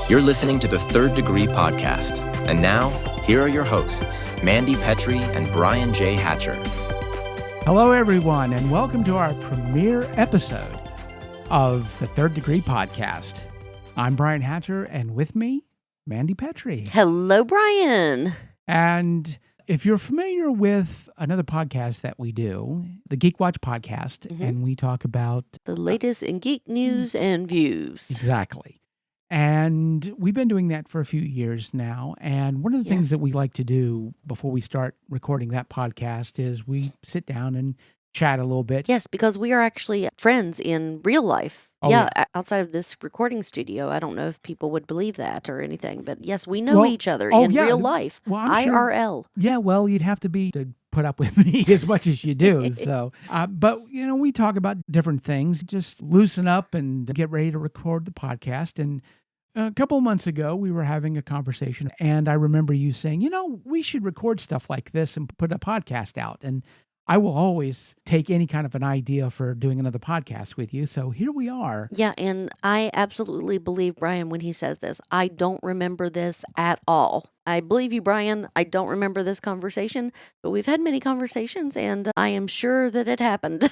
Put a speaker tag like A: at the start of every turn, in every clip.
A: You're listening to the Third Degree Podcast. And now, here are your hosts, Mandy Petrie and Brian J. Hatcher.
B: Hello, everyone, and welcome to our premiere episode of the Third Degree Podcast. I'm Brian Hatcher, and with me, Mandy Petrie.
C: Hello, Brian.
B: And if you're familiar with another podcast that we do, the Geek Watch Podcast, and we talk about
C: the latest in geek news and views.
B: Exactly. And we've been doing that for a few years now. And one of the things that we like to do before we start recording that podcast is we sit down and chat a little bit.
C: Yes, because we are actually friends in real life. Outside of this recording studio. I don't know if people would believe that or anything, but yes, we know each other in real life.
B: Well,
C: IRL.
B: Sure, yeah, well, you'd have to put up with me as much as you do. So, but we talk about different things, just loosen up and get ready to record the podcast. And a couple of months ago, we were having a conversation, and I remember you saying, we should record stuff like this and put a podcast out. And I will always take any kind of an idea for doing another podcast with you. So here we are.
C: Yeah, and I absolutely believe Brian when he says this. I don't remember this at all. I believe you, Brian. I don't remember this conversation, but we've had many conversations, and I am sure that it happened.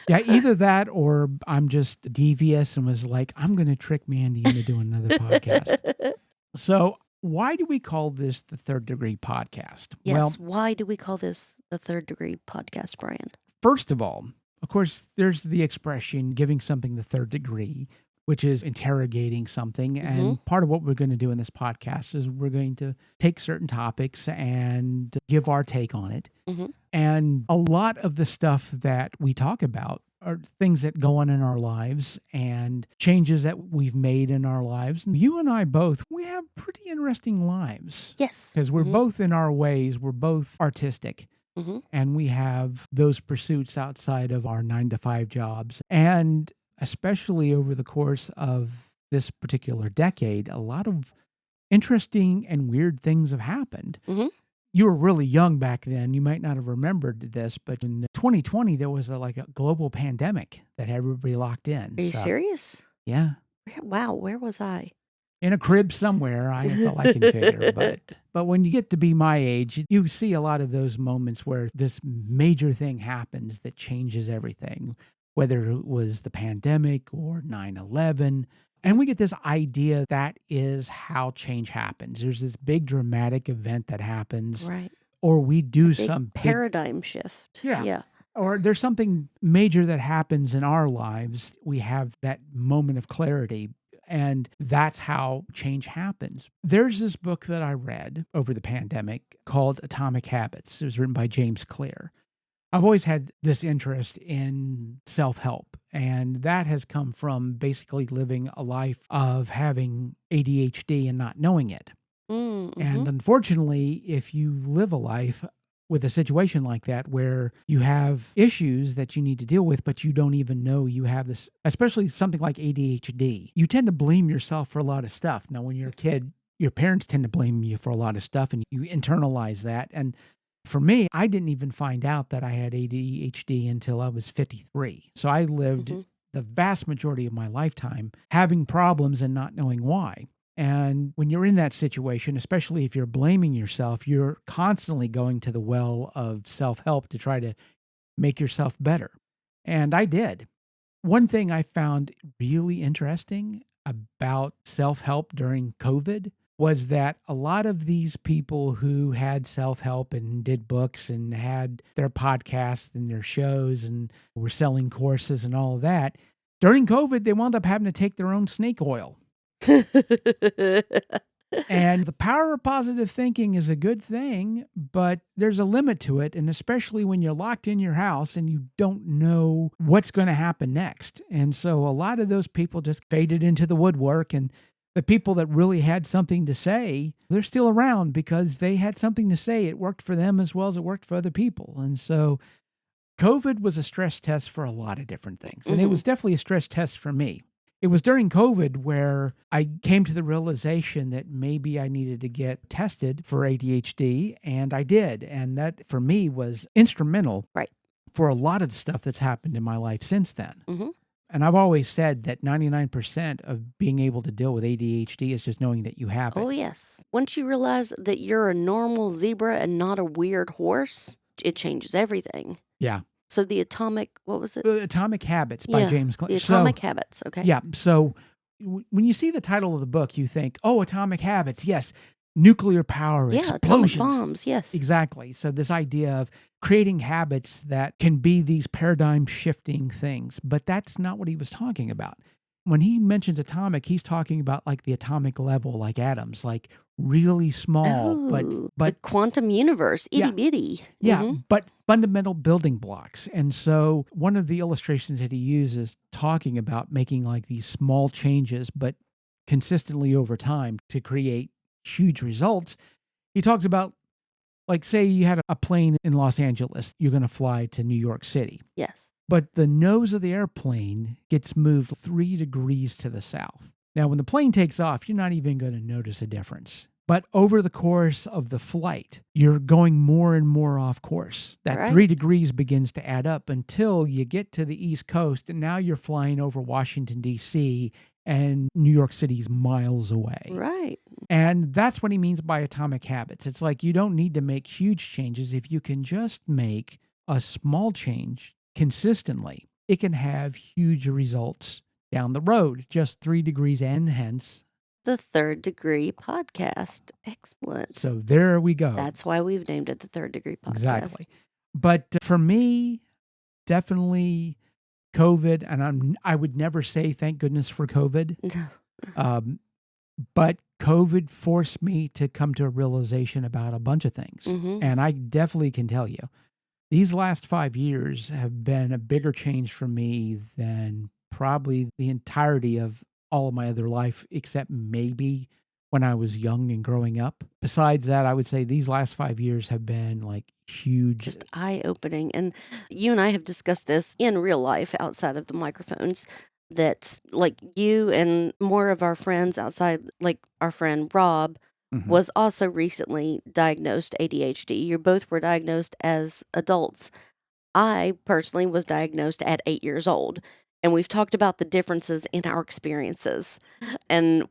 B: Yeah, either that or I'm just devious and was like, I'm going to trick Mandy into doing another podcast. So why do we call this the Third Degree Podcast?
C: Yes, why do we call this the Third Degree Podcast, Brian?
B: First of all, of course, there's the expression giving something the third degree, which is interrogating something. And part of what we're going to do in this podcast is we're going to take certain topics and give our take on it. And a lot of the stuff that we talk about are things that go on in our lives and changes that we've made in our lives. And you and I both, we have pretty interesting lives.
C: Yes.
B: Because we're both in our ways, we're both artistic. And we have those pursuits outside of our 9-to-5 jobs. And especially over the course of this particular decade, a lot of interesting and weird things have happened. You were really young back then. You might not have remembered this, but in 2020, there was a global pandemic that had everybody locked in.
C: Are you serious?
B: Yeah.
C: Wow, where was I?
B: In a crib somewhere. That's all I can figure. But when you get to be my age, you see a lot of those moments where this major thing happens that changes everything, whether it was the pandemic or 9/11. And we get this idea that is how change happens. There's this big dramatic event that happens.
C: Right.
B: Or we do
C: big
B: some
C: paradigm shift.
B: Yeah. Or there's something major that happens in our lives. We have that moment of clarity. And that's how change happens. There's this book that I read over the pandemic called Atomic Habits. It was written by James Clear. I've always had this interest in self-help, and that has come from basically living a life of having ADHD and not knowing it. And unfortunately, if you live a life with a situation like that where you have issues that you need to deal with, but you don't even know you have this, especially something like ADHD, you tend to blame yourself for a lot of stuff. Now, when you're a kid, your parents tend to blame you for a lot of stuff, and you internalize that. And for me, I didn't even find out that I had ADHD until I was 53. So I lived the vast majority of my lifetime having problems and not knowing why. And when you're in that situation, especially if you're blaming yourself, you're constantly going to the well of self-help to try to make yourself better. And I did. One thing I found really interesting about self-help during COVID was that a lot of these people who had self-help and did books and had their podcasts and their shows and were selling courses and all of that, during COVID, they wound up having to take their own snake oil. And the power of positive thinking is a good thing, but there's a limit to it. And especially when you're locked in your house and you don't know what's going to happen next. And so a lot of those people just faded into the woodwork, and the people that really had something to say, they're still around because they had something to say. It worked for them as well as it worked for other people. And so COVID was a stress test for a lot of different things. And it was definitely a stress test for me. It was during COVID where I came to the realization that maybe I needed to get tested for ADHD, and I did. And that, for me, was instrumental
C: right.
B: for a lot of the stuff that's happened in my life since then.
C: Mm-hmm.
B: And I've always said that 99% of being able to deal with ADHD is just knowing that you have it.
C: Oh, yes. Once you realize that you're a normal zebra and not a weird horse, it changes everything.
B: Yeah.
C: So the atomic, what was it?
B: Atomic Habits by James Clear.
C: The Atomic Habits. Okay.
B: Yeah. So when you see the title of the book, you think, oh, Atomic Habits. Yes. Nuclear power, explosions.
C: Atomic bombs. Yes.
B: Exactly. So this idea of creating habits that can be these paradigm shifting things, but that's not what he was talking about. When he mentions atomic, he's talking about like the atomic level, like atoms, like really small, but
C: the quantum universe, itty bitty.
B: Yeah, but fundamental building blocks. And so one of the illustrations that he uses talking about making like these small changes, but consistently over time to create huge results. He talks about, like, say you had a plane in Los Angeles, you're going to fly to New York City.
C: Yes.
B: But the nose of the airplane gets moved 3 degrees to the south. Now, when the plane takes off, you're not even going to notice a difference. But over the course of the flight, you're going more and more off course. That 3 degrees begins to add up until you get to the East Coast, and now you're flying over Washington, D.C., and New York City's miles away.
C: Right.
B: And that's what he means by atomic habits. It's like you don't need to make huge changes. If you can just make a small change consistently, it can have huge results down the road, just 3 degrees, and hence
C: the Third Degree Podcast. Excellent.
B: So there we go.
C: That's why we've named it the Third Degree Podcast.
B: Exactly. But for me, definitely COVID, and I would never say thank goodness for COVID.
C: No.
B: But COVID forced me to come to a realization about a bunch of things. And I definitely can tell you, these last 5 years have been a bigger change for me than probably the entirety of all of my other life, except maybe when I was young and growing up. Besides that, I would say these last 5 years have been like huge.
C: Just eye-opening. And you and I have discussed this in real life outside of the microphones, that like you and more of our friends outside, like our friend Rob, was also recently diagnosed ADHD. You both were diagnosed as adults. I personally was diagnosed at 8 years old. And we've talked about the differences in our experiences and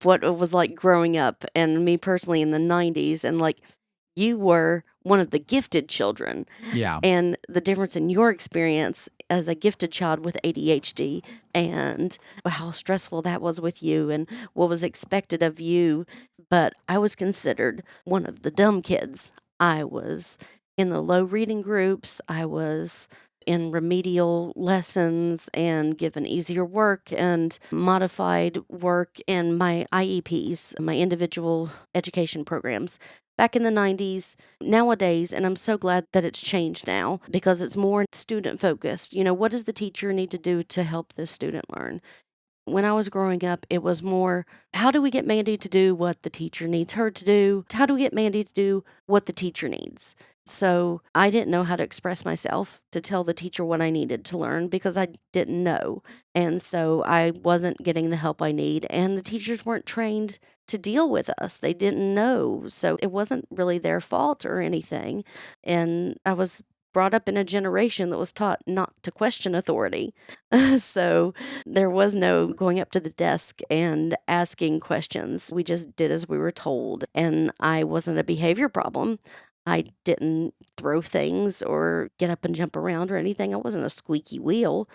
C: what it was like growing up, and me personally in the 90s. And like you were one of the gifted children.
B: Yeah.
C: And the difference in your experience as a gifted child with ADHD and how stressful that was with you and what was expected of you. But I was considered one of the dumb kids. I was in the low reading groups. I was in remedial lessons and given easier work and modified work and my IEPs, my individual education programs. Back in the 90s, nowadays, and I'm so glad that it's changed now because it's more student focused. You know, what does the teacher need to do to help this student learn? When I was growing up, it was more, how do we get Mandy to do what the teacher needs her to do? How do we get Mandy to do what the teacher needs? So I didn't know how to express myself to tell the teacher what I needed to learn because I didn't know. And so I wasn't getting the help I need. And the teachers weren't trained to deal with us. They didn't know. So it wasn't really their fault or anything. And I was brought up in a generation that was taught not to question authority. So there was no going up to the desk and asking questions. We just did as we were told. And I wasn't a behavior problem. I didn't throw things or get up and jump around or anything. I wasn't a squeaky wheel.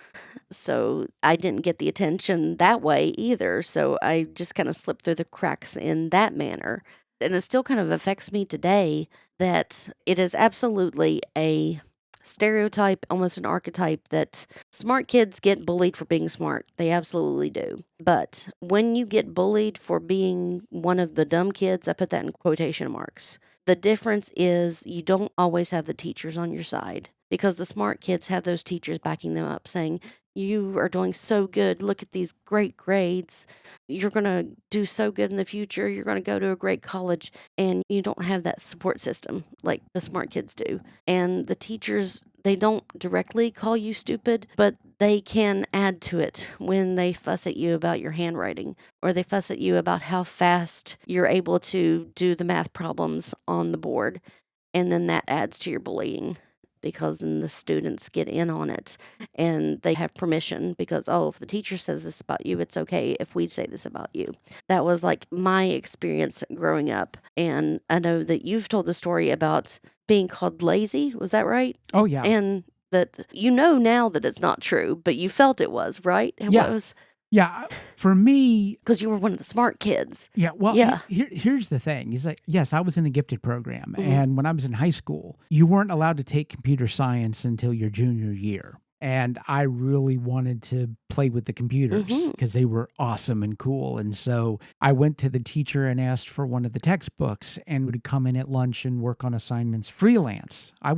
C: So I didn't get the attention that way either. So I just kind of slipped through the cracks in that manner. And it still kind of affects me today that it is absolutely a stereotype, almost an archetype, that smart kids get bullied for being smart. They absolutely do. But when you get bullied for being one of the dumb kids, I put that in quotation marks. The difference is you don't always have the teachers on your side because the smart kids have those teachers backing them up saying, you are doing so good. Look at these great grades. You're going to do so good in the future. You're going to go to a great college. And you don't have that support system like the smart kids do. And the teachers, they don't directly call you stupid, but they can add to it when they fuss at you about your handwriting or they fuss at you about how fast you're able to do the math problems on the board. And then that adds to your bullying. because then the students get in on it and they have permission because, oh, if the teacher says this about you, it's okay if we say this about you. That was like my experience growing up. And I know that you've told the story about being called lazy. Was that right?
B: Oh, yeah.
C: And that now that it's not true, but you felt it was, right? And
B: Yeah.
C: what was...
B: Yeah, for me,
C: because you were one of the smart kids.
B: yeah. Well,
C: Yeah.
B: here's the thing: is like, yes, I was in the gifted program, and when I was in high school, you weren't allowed to take computer science until your junior year. And I really wanted to play with the computers because they were awesome and cool. And so I went to the teacher and asked for one of the textbooks and would come in at lunch and work on assignments freelance. I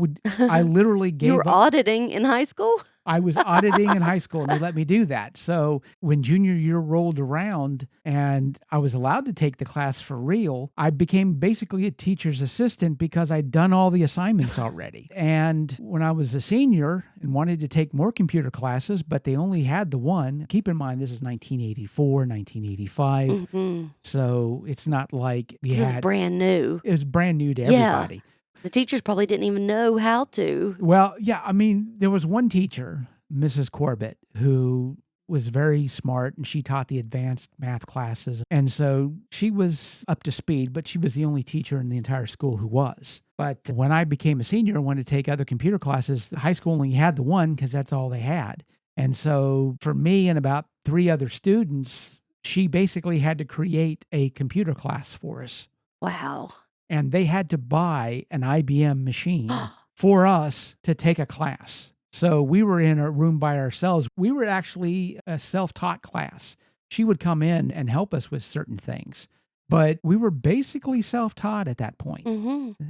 B: literally gave
C: You were auditing in high school?
B: I was auditing in high school and they let me do that. So when junior year rolled around and I was allowed to take the class for real, I became basically a teacher's assistant because I'd done all the assignments already. And when I was a senior and wanted to take more computer classes, but they only had the one, keep in mind, this is 1984, 1985. So it's not like
C: This is brand new.
B: It was brand new to everybody.
C: The teachers probably didn't even know how to.
B: Well, yeah, I mean, there was one teacher, Mrs. Corbett, who was very smart and she taught the advanced math classes. And so she was up to speed, but she was the only teacher in the entire school who was. But when I became a senior and wanted to take other computer classes, the high school only had the one because that's all they had. And so for me and about 3 other students, she basically had to create a computer class for us.
C: Wow.
B: And they had to buy an IBM machine for us to take a class. So we were in a room by ourselves. We were actually a self-taught class. She would come in and help us with certain things. But we were basically self-taught at that point,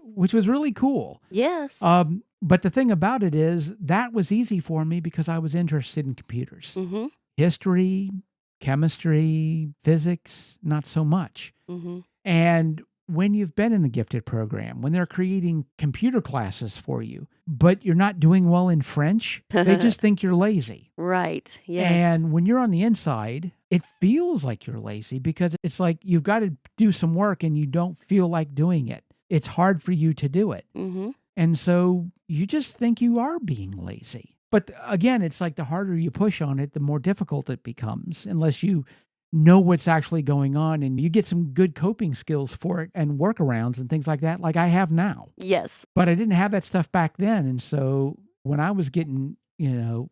B: which was really cool.
C: Yes.
B: But the thing about it is that was easy for me because I was interested in computers. History, chemistry, physics, not so much. And when you've been in the gifted program, when they're creating computer classes for you, but you're not doing well in French, they just think you're lazy.
C: Right. Yes.
B: And when you're on the inside, it feels like you're lazy because it's like you've got to do some work and you don't feel like doing it. It's hard for you to do it. And so you just think you are being lazy. But again, it's like the harder you push on it, the more difficult it becomes, unless you know what's actually going on and you get some good coping skills for it and workarounds and things like that, like I have now.
C: Yes.
B: But I didn't have that stuff back then. And so when I was getting,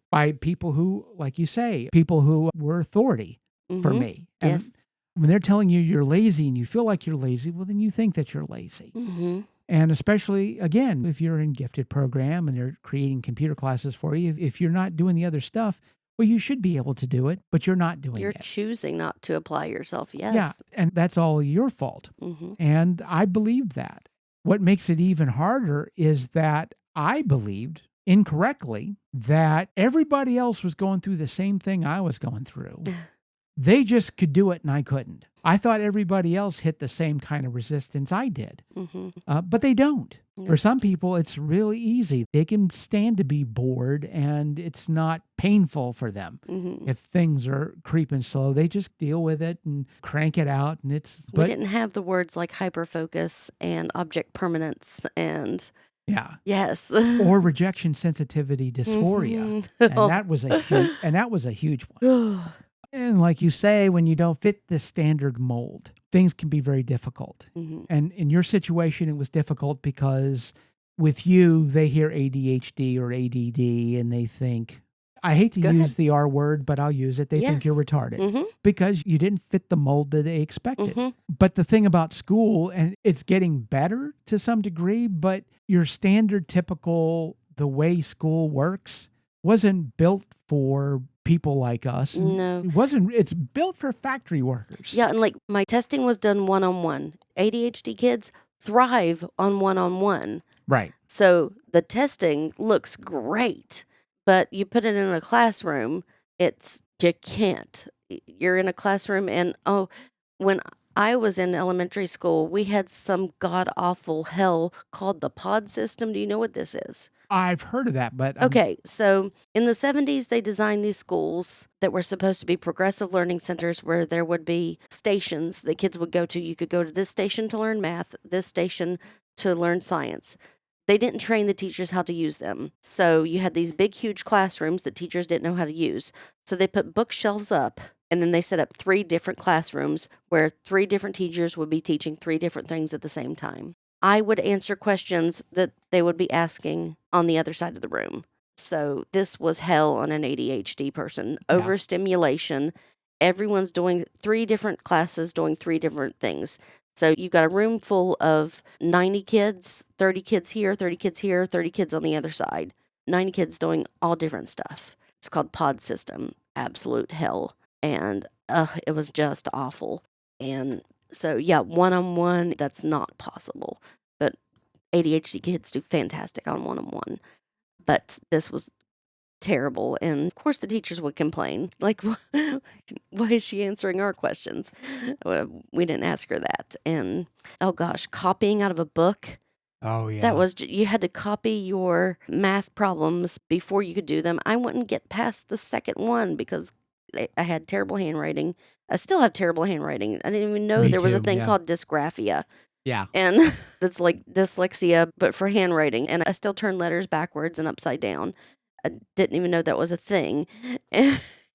B: by people who, like you say, people who were authority for me. And
C: yes.
B: When they're telling you you're lazy and you feel like you're lazy, well, then you think that you're lazy. And especially, again, if you're in gifted program and they're creating computer classes for you, if you're not doing the other stuff, well, you should be able to do it, but you're not doing it.
C: You're choosing not to apply yourself. Yes.
B: Yeah, and that's all your fault. And I believe that. What makes it even harder is that I believed incorrectly that everybody else was going through the same thing I was going through. They just could do it and I couldn't. I thought everybody else hit the same kind of resistance I did, but they don't. For some people, it's really easy. They can stand to be bored and it's not painful for them. If things are creeping slow, they just deal with it and crank it out. And
C: we didn't have the words like hyperfocus and object permanence and...
B: Yeah.
C: Yes.
B: Or rejection sensitivity dysphoria. And that was a huge one. And like you say, when you don't fit the standard mold, things can be very difficult. And in your situation, it was difficult because with you, they hear ADHD or ADD and they think, I hate to use the R word, but I'll use it. They think you're retarded because you didn't fit the mold that they expected. But the thing about school, and it's getting better to some degree, but your standard typical, the way school works wasn't built for people like us.
C: No.
B: It's built for factory workers.
C: Yeah, and like my testing was done one-on-one. ADHD kids thrive on one-on-one.
B: Right.
C: So the testing looks great, but you put it in a classroom, you can't. You're in a classroom and when I was in elementary school, we had some god-awful hell called the pod system. Do you know what this is?
B: I've heard of that, but...
C: Okay, so in the 70s, they designed these schools that were supposed to be progressive learning centers where there would be stations that kids would go to. You could go to this station to learn math, this station to learn science. they didn't train the teachers how to use them. So you had these big, huge classrooms that teachers didn't know how to use. So they put bookshelves up, and then they set up 3 different classrooms where 3 different teachers would be teaching 3 different things at the same time. I would answer questions that they would be asking on the other side of the room. So this was hell on an ADHD person.
B: Yeah.
C: Overstimulation. Everyone's doing 3 different classes, doing 3 different things. So you've got a room full of 90 kids, 30 kids here, 30 kids here, 30 kids on the other side. 90 kids doing all different stuff. It's called pod system. Absolute hell. And it was just awful. And so, yeah, one-on-one, that's not possible. But ADHD kids do fantastic on one-on-one. But this was terrible. And of course, the teachers would complain. Like, why is she answering our questions? We didn't ask her that. And, oh gosh, copying out of a book.
B: Oh, yeah.
C: That was, you had to copy your math problems before you could do them. I wouldn't get past the second one because I had terrible handwriting. I still have terrible handwriting. I didn't even know
B: Me
C: there was a
B: too,
C: thing
B: yeah.
C: called dysgraphia.
B: Yeah.
C: And that's like dyslexia, but for handwriting. And I still turn letters backwards and upside down. I didn't even know that was a thing.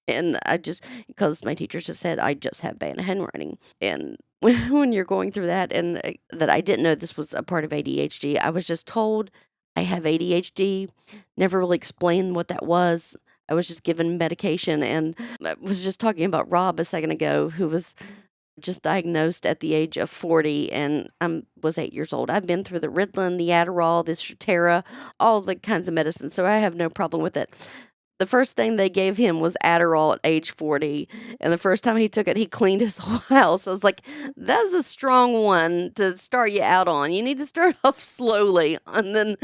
C: And I just, because my teacher just said, I just have bad handwriting. And when you're going through that, and that I didn't know this was a part of ADHD, I was just told I have ADHD, never really explained what that was. I was just given medication, and I was just talking about Rob a second ago, who was just diagnosed at the age of 40, and I was 8 years old. I've been through the Ritalin, the Adderall, the Strattera, all the kinds of medicine, so I have no problem with it. The first thing they gave him was Adderall at age 40, and the first time he took it, he cleaned his whole house. I was like, that's a strong one to start you out on. You need to start off slowly, and then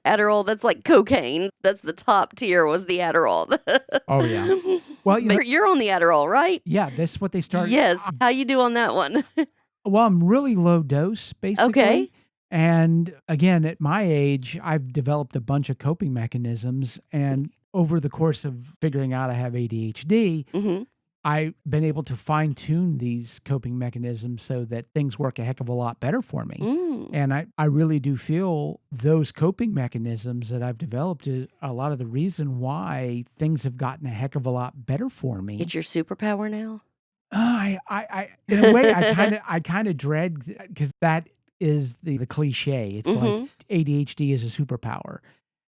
C: Adderall, that's like cocaine. That's the top tier, was the Adderall.
B: Oh, yeah. Well,
C: But you're on the Adderall, right?
B: yeah, that's what they started.
C: Yes. How you do on that one?
B: Well, I'm really low dose, basically.
C: Okay.
B: And again, at my age, I've developed a bunch of coping mechanisms. And over the course of figuring out I have ADHD,
C: Mm-hmm.
B: I've been able to fine tune these coping mechanisms so that things work a heck of a lot better for me.
C: Mm.
B: And I really do feel those coping mechanisms that I've developed is a lot of the reason why things have gotten a heck of a lot better for me.
C: It's your superpower now?
B: I in a way, I kind of dread, because that is the cliche. It's like
C: Mhm.
B: ADHD is a superpower,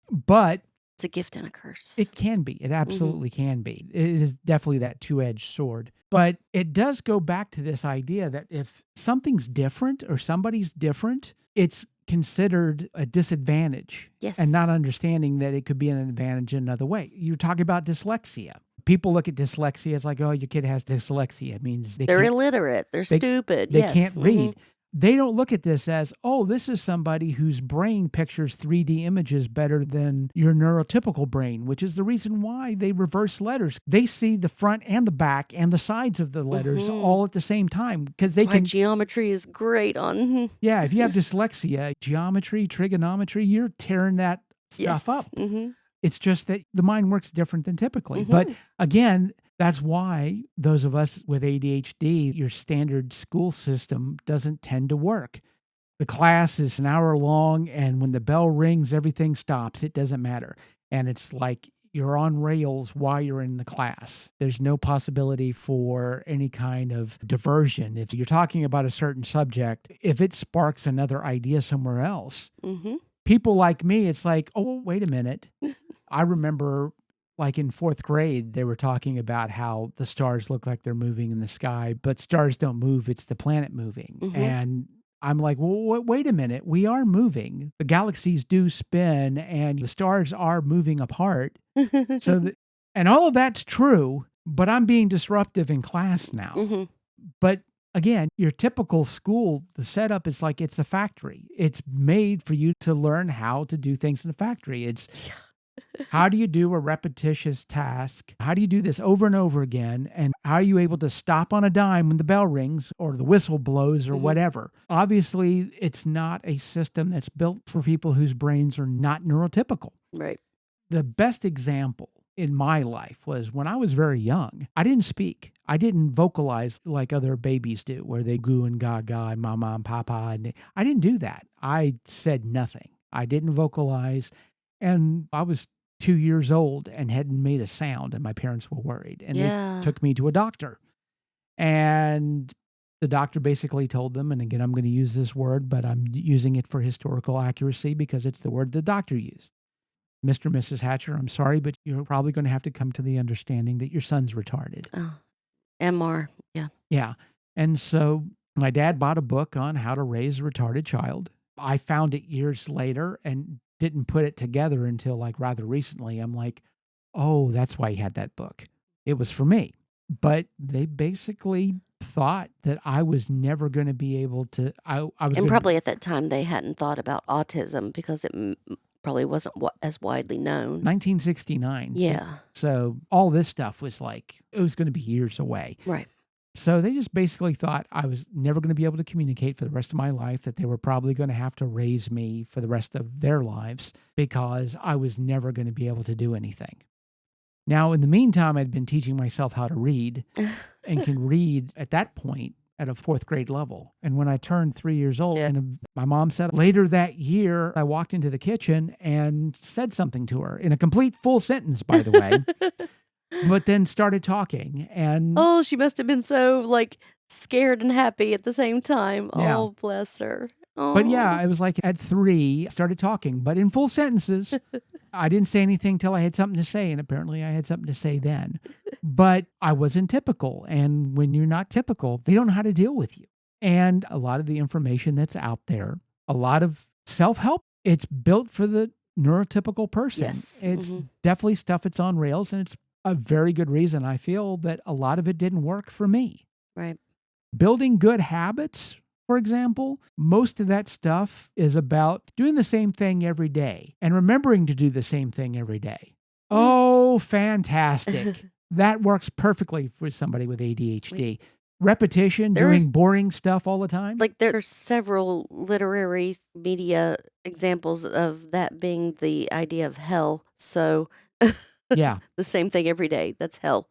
B: but
C: It's a gift and a curse.
B: it can be. It absolutely can be. It is definitely that two-edged sword. But it does go back to this idea that if something's different or somebody's different, it's considered a disadvantage.
C: Yes.
B: And not understanding that it could be an advantage in another way. You're talking about dyslexia. People look at dyslexia, it's like, oh, your kid has dyslexia. It means
C: They're
B: can't,
C: illiterate. They're
B: they-
C: stupid.
B: they
C: Yes.
B: can't
C: Mhm.
B: read. They don't look at this as, oh, this is somebody whose brain pictures 3D images better than your neurotypical brain, which is the reason why they reverse letters. They see the front and the back and the sides of the letters
C: Mhm.
B: all at the same time, because
C: That's
B: they
C: why
B: can.
C: geometry is great on.
B: Yeah, if you have dyslexia, geometry, trigonometry, you're tearing that stuff
C: Yes.
B: up.
C: Mm-hmm.
B: It's just that the mind works different than typically.
C: Mhm.
B: But again, that's why those of us with ADHD, your standard school system doesn't tend to work. The class is an hour long, and when the bell rings, everything stops. It doesn't matter. And it's like you're on rails while you're in the class. There's no possibility for any kind of diversion. If you're talking about a certain subject, if it sparks another idea somewhere else,
C: Mm-hmm.
B: people like me, it's like, oh, wait a minute. I remember like in 4th grade, they were talking about how the stars look like they're moving in the sky, but stars don't move. It's the planet moving.
C: Mhm.
B: And I'm like, well, wait a minute. We are moving. The galaxies do spin and the stars are moving apart. So, and all of that's true, but I'm being disruptive in class now.
C: Mm-hmm.
B: But again, your typical school, the setup is like it's a factory. It's made for you to learn how to do things in a factory. It's how do you do a repetitious task? How do you do this over and over again? And how are you able to stop on a dime when the bell rings or the whistle blows or
C: Mhm.
B: whatever? Obviously, it's not a system that's built for people whose brains are not neurotypical.
C: Right.
B: The best example in my life was when I was very young. I didn't speak. I didn't vocalize like other babies do, where they goo and gaga and mama and papa. And I didn't do that. I said nothing. I didn't vocalize. And I was 2 years old and hadn't made a sound, and my parents were worried. And they took me to a doctor. And the doctor basically told them, and again, I'm going to use this word, but I'm using it for historical accuracy because it's the word the doctor used. Mr. and Mrs. Hatcher, I'm sorry, but you're probably going to have to come to the understanding that your son's retarded.
C: Oh, MR, yeah.
B: Yeah. And so my dad bought a book on how to raise a retarded child. I found it years later and didn't put it together until like rather recently. I'm like, oh, that's why he had that book. It was for me. But they basically thought that I was never going to be able to.
C: And probably at that time they hadn't thought about autism because it probably wasn't as widely known.
B: 1969.
C: Yeah.
B: So all this stuff was like, it was going to be years away.
C: Right.
B: So they just basically thought I was never going to be able to communicate for the rest of my life, that they were probably going to have to raise me for the rest of their lives because I was never going to be able to do anything. Now, in the meantime, I'd been teaching myself how to read and can read at that point at a 4th grade level. And when I turned 3 years old, and my mom said later that year, I walked into the kitchen and said something to her in a complete full sentence, by the way, but then started talking. And
C: oh, she must have been so like scared and happy at the same time.
B: Yeah.
C: Oh, bless her. Oh.
B: But yeah, I was like at 3, started talking, but in full sentences. I didn't say anything till I had something to say, and apparently I had something to say then. But I wasn't typical, and when you're not typical, they don't know how to deal with you. And a lot of the information that's out there, a lot of self-help, it's built for the neurotypical person.
C: Yes.
B: It's definitely stuff that's on rails, and it's a very good reason I feel that a lot of it didn't work for me.
C: Right.
B: Building good habits, for example, most of that stuff is about doing the same thing every day and remembering to do the same thing every day. Oh, fantastic. That works perfectly for somebody with ADHD. Repetition, doing boring stuff all the time.
C: Like there are several literary media examples of that being the idea of hell. So
B: yeah,
C: the same thing every day. That's hell.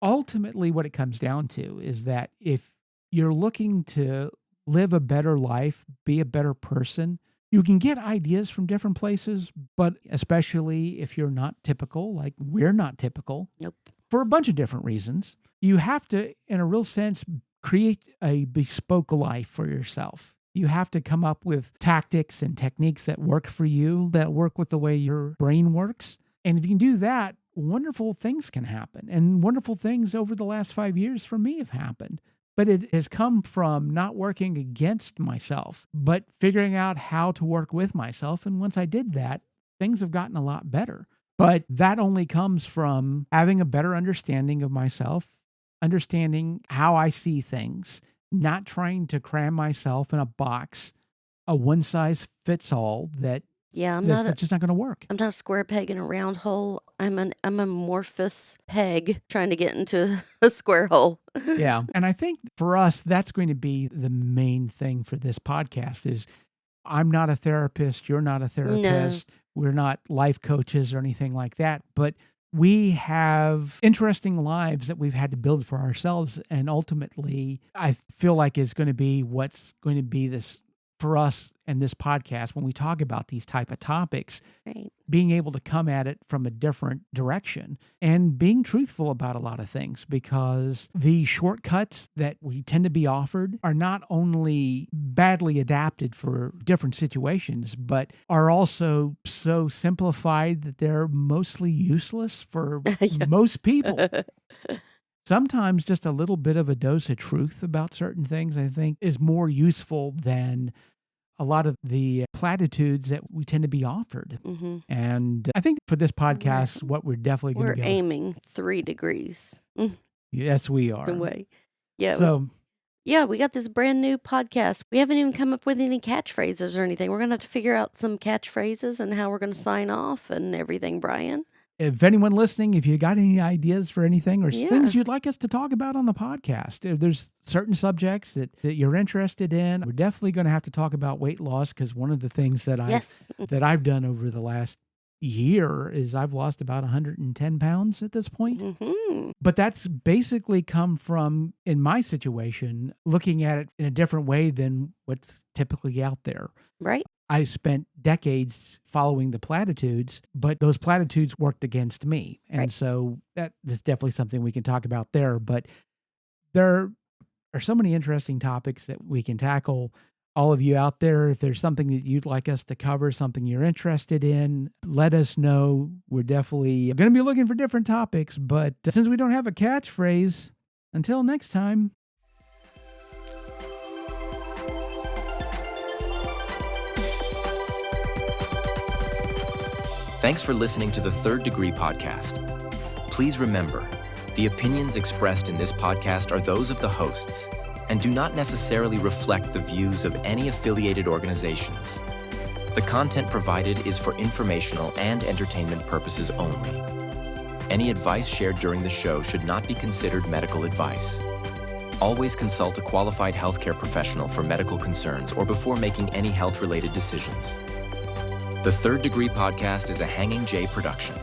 B: Ultimately, what it comes down to is that if you're looking to live a better life, be a better person, you can get ideas from different places, but especially if you're not typical, like we're not typical.
C: Nope.
B: For a bunch of different reasons, you have to, in a real sense, create a bespoke life for yourself. You have to come up with tactics and techniques that work for you, that work with the way your brain works. And if you can do that, wonderful things can happen. And wonderful things over the last 5 years for me have happened. But it has come from not working against myself, but figuring out how to work with myself. And once I did that, things have gotten a lot better. But that only comes from having a better understanding of myself, understanding how I see things, not trying to cram myself in a box, a one-size-fits-all that's just not going to work.
C: I'm not a square peg in a round hole. I'm an amorphous peg trying to get into a square hole.
B: Yeah. And I think for us, that's going to be the main thing for this podcast is I'm not a therapist. You're not a therapist. No. We're not life coaches or anything like that. But we have interesting lives that we've had to build for ourselves. And ultimately, I feel like is going to be what's going to be this for us and this podcast when we talk about these type of topics,
C: right.
B: Being able to come at it from a different direction and being truthful about a lot of things, because the shortcuts that we tend to be offered are not only badly adapted for different situations, but are also so simplified that they're mostly useless for most people. Sometimes just a little bit of a dose of truth about certain things, I think, is more useful than a lot of the platitudes that we tend to be offered.
C: Mm-hmm.
B: And I think for this podcast, what we're definitely going to
C: We're aiming 3 degrees.
B: Yes, we are.
C: Away. Yeah.
B: So,
C: we got this brand new podcast. We haven't even come up with any catchphrases or anything. We're going to have to figure out some catchphrases and how we're going to sign off and everything, Brian.
B: If anyone listening, if you got any ideas for anything or things you'd like us to talk about on the podcast, if there's certain subjects that you're interested in, we're definitely going to have to talk about weight loss, because one of the things that I've done over the last year is I've lost about 110 pounds at this point.
C: Mm-hmm.
B: But that's basically come from, in my situation, looking at it in a different way than what's typically out there.
C: Right.
B: I spent decades following the platitudes, but those platitudes worked against me. And so that is definitely something we can talk about there. But there are so many interesting topics that we can tackle. All of you out there, if there's something that you'd like us to cover, something you're interested in, let us know. We're definitely going to be looking for different topics. But since we don't have a catchphrase, until next time.
A: Thanks for listening to the Third Degree Podcast. Please remember, the opinions expressed in this podcast are those of the hosts and do not necessarily reflect the views of any affiliated organizations. The content provided is for informational and entertainment purposes only. Any advice shared during the show should not be considered medical advice. Always consult a qualified healthcare professional for medical concerns or before making any health-related decisions. The Third Degree Podcast is a Hanging J production.